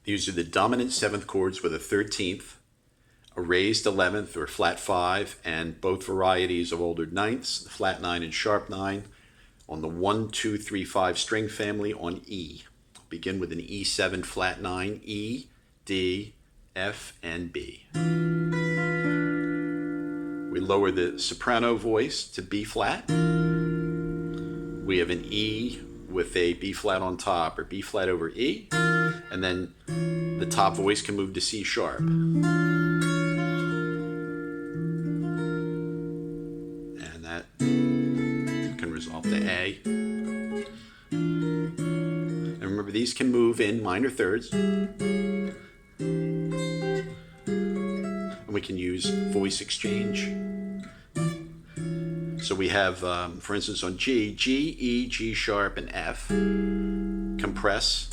These are the dominant 7th chords with a 13th, a raised 11th or flat 5, and both varieties of altered ninths, the flat 9 and sharp 9, on the 1, 2, 3, 5 string family on E. Begin with an E7 flat 9, E, D, F, and B. We lower the soprano voice to B flat. We have an E with a B flat on top, or B flat over E, and then the top voice can move to C sharp. And that can resolve to A. And remember, these can move in minor thirds. And we can use voice exchange. So we have, for instance, on G, G, E, G sharp, and F compress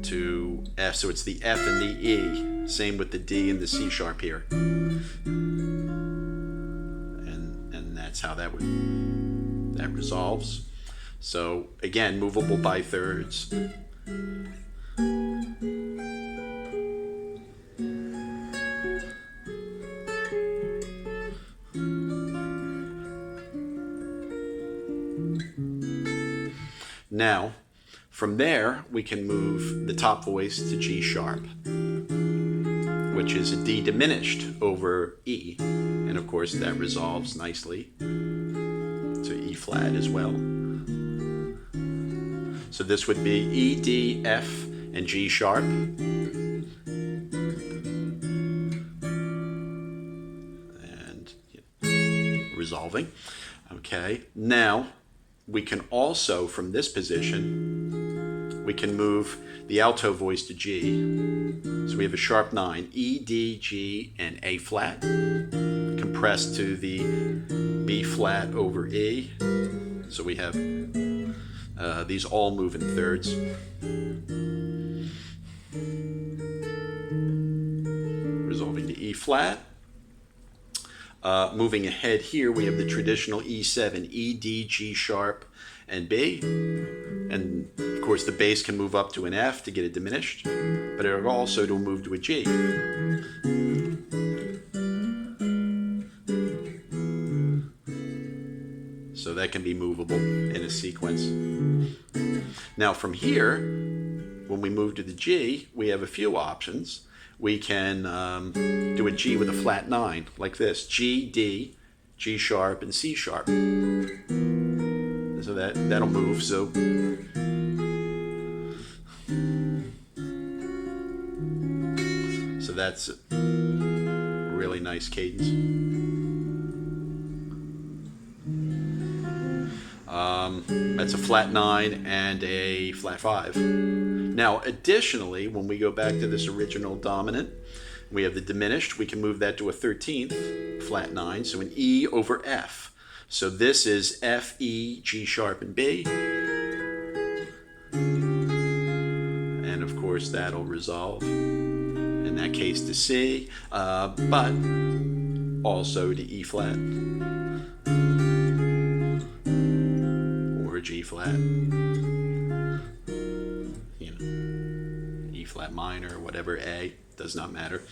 to F. So it's the F and the E. Same with the D and the C sharp here. And that's how that resolves. So again, movable by thirds. Now, from there, we can move the top voice to G sharp, which is a D diminished over E. And of course, that resolves nicely to E flat as well. So this would be E, D, F, and G sharp. And resolving. Okay, now, we can also, from this position, we can move the alto voice to G. So we have a sharp 9, E, D, G, and A flat, compressed to the B flat over E. So we have these all move in thirds. Resolving to E flat. Moving ahead here, we have the traditional E7, E, D, G sharp, and B. And of course, the bass can move up to an F to get it diminished, but it also will move to a G. So that can be movable in a sequence. Now from here, when we move to the G, we have a few options. We can do a G with a flat 9, like this. G, D, G sharp, and C sharp. So that'll move. So that's a really nice cadence. That's a flat 9 and a flat 5. Now, additionally, when we go back to this original dominant, we have the diminished. We can move that to a 13th, flat 9, so an E over F. So this is F, E, G sharp, and B. And of course, that'll resolve, in that case, to C, but also to E flat. Or G flat. E flat minor, whatever, A, does not matter.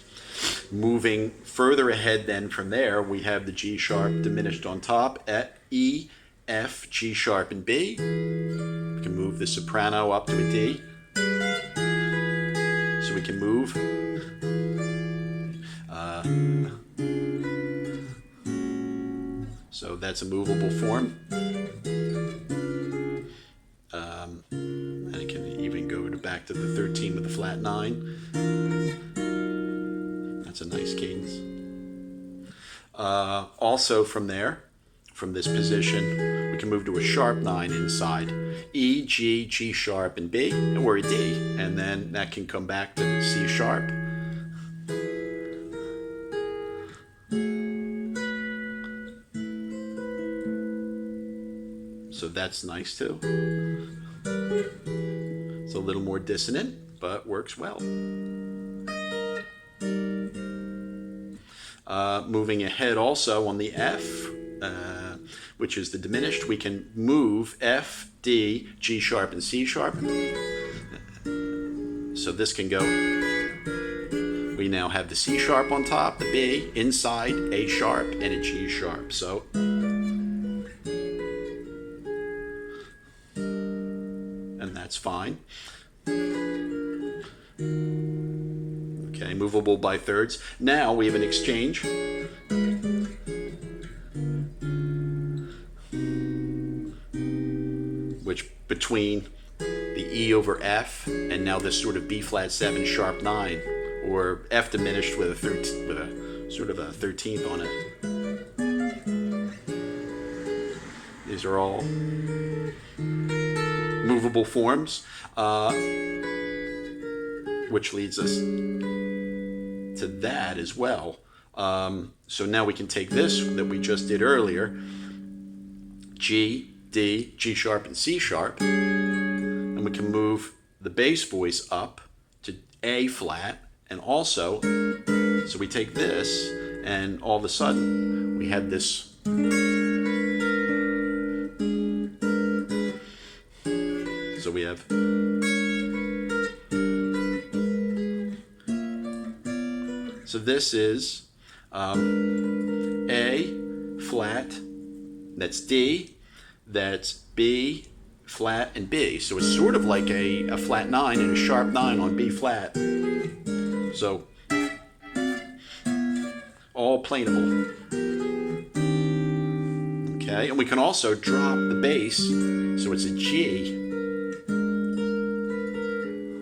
Moving further ahead then from there, we have the G sharp diminished on top at E, F, G sharp, and B. We can move the soprano up to a D. So we can move. So that's a movable form. And it can even go back to the 13 with the flat 9. That's a nice cadence. Also from there, from this position, we can move to a sharp 9 inside. E, G, G sharp, and B, or a D. And then that can come back to the C sharp. So that's nice too. It's a little more dissonant, but works well. Moving ahead also on the F, which is the diminished, we can move F, D, G sharp, and C sharp. So this can go, we now have the C sharp on top, the B, inside A sharp, and a G sharp. So, and that's fine. Okay, movable by thirds. Now we have an exchange. Which between the E over F and now this sort of B flat 7 sharp 9, or F diminished with a sort of a 13th on it. These are all movable forms, which leads us to that as well. So now we can take this that we just did earlier, G, D, G sharp, and C sharp, and we can move the bass voice up to A flat, and also, so we take this, and all of a sudden we have this. So we have so this is A flat, that's D, that's B flat and B. So it's sort of like a flat 9 and a sharp 9 on B flat. So all plainable. Okay, and we can also drop the bass, so it's a G.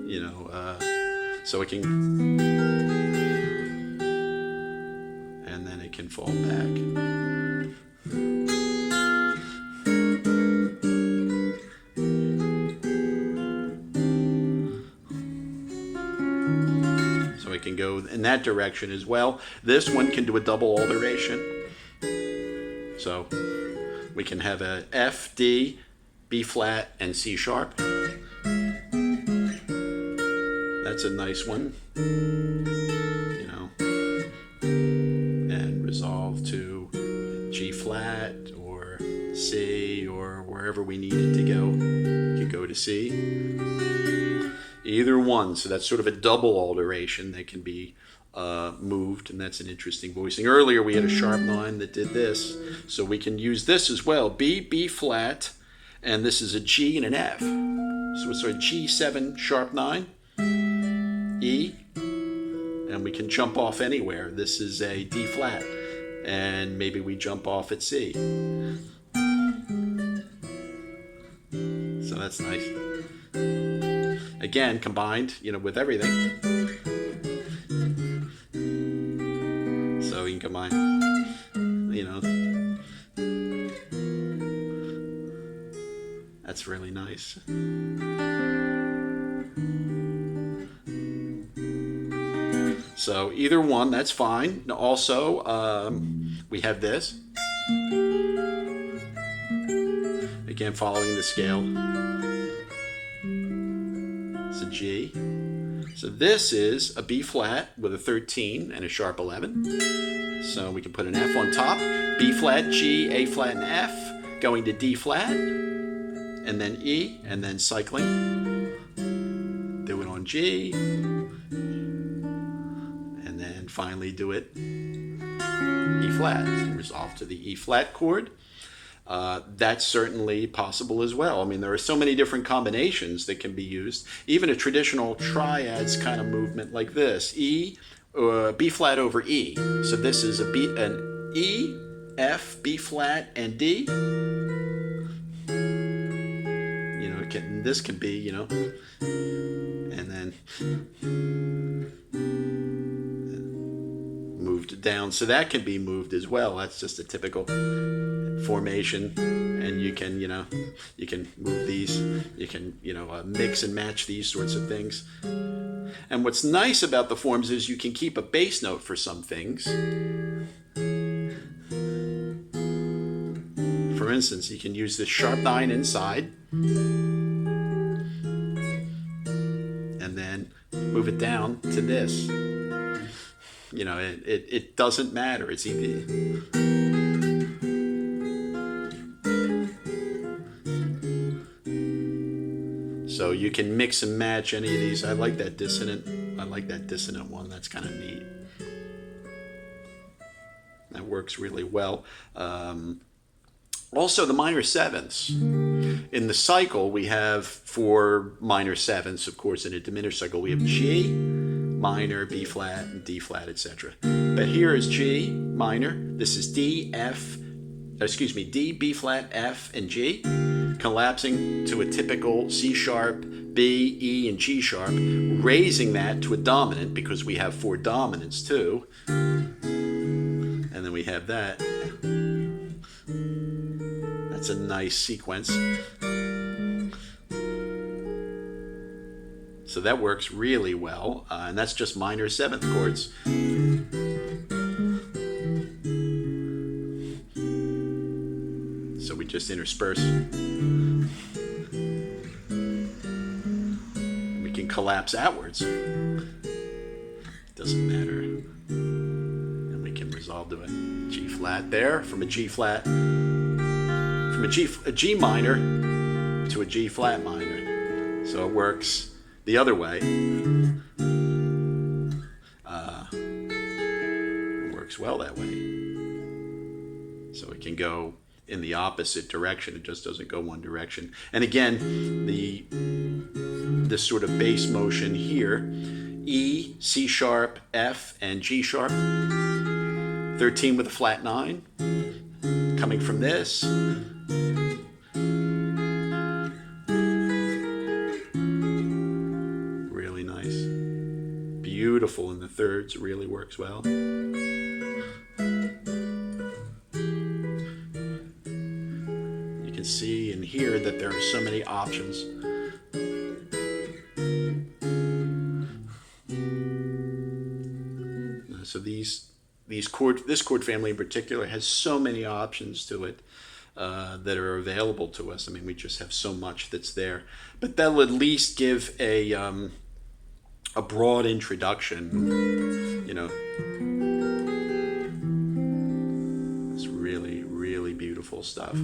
You know, so it can, and then it can fall back. So it can go in that direction as well. This one can do a double alteration. So we can have a F, D, B flat, and C sharp. That's a nice one, you know, and resolve to G flat or C or wherever we need it to go. You could go to C. Either one, so that's sort of a double alteration that can be moved, and that's an interesting voicing. Earlier we had a sharp 9 that did this, so we can use this as well. B, B flat, and this is a G and an F. So it's a G7 sharp 9, E, and we can jump off anywhere. This is a D flat, and maybe we jump off at C. So that's nice. Again, combined, you know, with everything. So you can combine, you know, that's really nice. So either one, that's fine. Also, we have this. Again, following the scale. It's a G. So this is a B flat with a 13 and a sharp 11. So we can put an F on top. B flat, G, A flat, and F. Going to D flat. And then E. And then cycling. Do it on G. And then finally do it E flat. Resolve to the E flat chord. That's certainly possible as well. I mean, there are so many different combinations that can be used. Even a traditional triads kind of movement like this, E, B flat over E. So this is an E, F, B flat, and D. You know, this can be, you know, and then moved down. So that can be moved as well. That's just a typical formation, and you can, you know, you can move these, you can, you know, mix and match these sorts of things. And what's nice about the forms is you can keep a bass note for some things. For instance, you can use this sharp 9 inside and then move it down to this. You know, it doesn't matter. It's easy. So So you can mix and match any of these. I like that dissonant one. That's kind of neat. That works really well. Also, the minor sevenths. In the cycle, we have 4 minor sevenths, of course. In a diminished cycle, we have G minor, B flat, and D flat, etc. But here is G minor. This is D, B flat, F, and G, collapsing to a typical C sharp, B, E, and G sharp, raising that to a dominant because we have 4 dominants too. And then we have that. That's a nice sequence. So that works really well, and that's just minor 7th chords. So we just intersperse. We can collapse outwards. Doesn't matter. And we can resolve to a G flat there, from a G flat, from a G minor to a G flat minor. So it works the other way. It works well that way. So it can go in the opposite direction. It just doesn't go one direction. And again, this sort of bass motion here, E, C sharp, F, and G sharp. 13 with a flat 9, coming from this. Really nice. Beautiful in the thirds, really works well. You can see and hear that there are so many options. So this chord family in particular has so many options to it that are available to us. I mean, we just have so much that's there. But that'll at least give a broad introduction. You know, it's really, really beautiful stuff.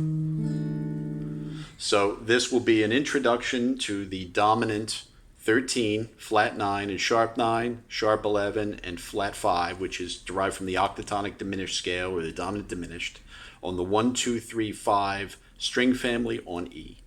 So this will be an introduction to the dominant 13, flat 9, and sharp 9, sharp 11, and flat 5, which is derived from the octatonic diminished scale, or the dominant diminished, on the 1, 2, 3, 5 string family on E.